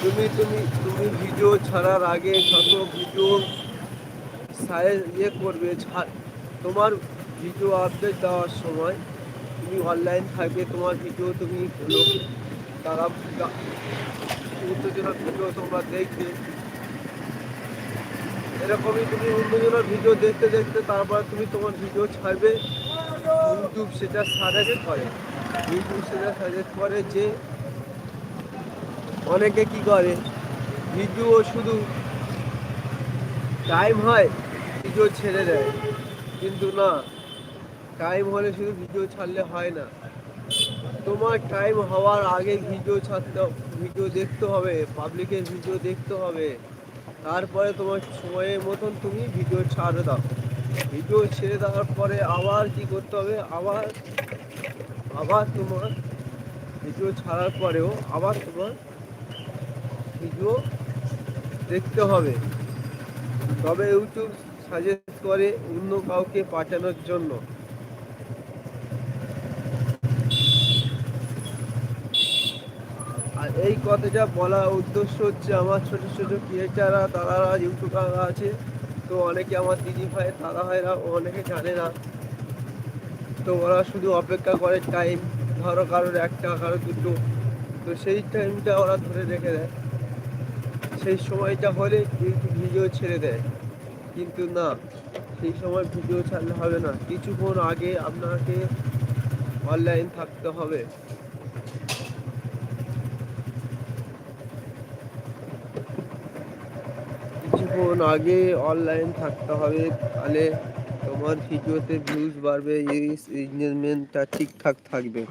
তুমি ভিডিও ছাড়ার আগে যত ভিডিও সাইজ করবে তোমার ভিডিও আপডেট দেওয়ার সময় তুমি অনলাইন থাকবে, তোমার ভিডিও তুমি তারা অন্যজনের ভিডিও তোমরা দেখবে। এরকমই তুমি অন্যজনের ভিডিও দেখতে দেখতে তারপর তুমি তোমার ভিডিও ছাড়বে। ইউটিউব সেটা সাজেস্ট করে যে অনেকে কি করে ভিডিও শুধু টাইম হয় ভিডিও ছেড়ে দেয়, কিন্তু না, টাইম হলে শুধু ভিডিও ছাড়লে হয় না। তোমার টাইম হওয়ার আগে ভিডিও দেখতে হবে, পাবলিকের ভিডিও দেখতে হবে, তারপরে তোমার সময়ের মতন তুমি ভিডিও ছাড়ে দাও। ভিডিও ছেড়ে দেওয়ার পরে আবার কি করতে হবে, আবার তোমার ভিডিও ছাড়ার পরেও আবার তোমার ভিডিও দেখতে হবে। তবে ইউটিউব সাজেস্ট করে অন্য কাউকে পাঠানোর জন্য। আর এই কথাটা বলার উদ্দেশ্য হচ্ছে আমার ছোট ছোট ক্রিয়েটাররা, তারা ইউটিউবার আছে, তো অনেকে আমার দিদি ভাই দাদা ভাইরা অনেকে জানে না, তো ওরা শুধু অপেক্ষা করে টাইম, ধরো কারোর একটা কারো দুটো, তো সেই টাইমটা ওরা ধরে রেখে দেয়, সেই সময়টা হলে ভিডিও ছেড়ে দেয়। কিন্তু না, সেই সময় ভিডিও ছাড়লে হবে না, কিছুক্ষণ আগে আপনাকে অনলাইন থাকতে হবে। কিছুক্ষণ আগে অনলাইন থাকতে হবে, তাহলে তোমার ভিডিওতে ভিউজ বাড়বে, এই এঙ্গেজমেন্টটা ঠিকঠাক থাকবে।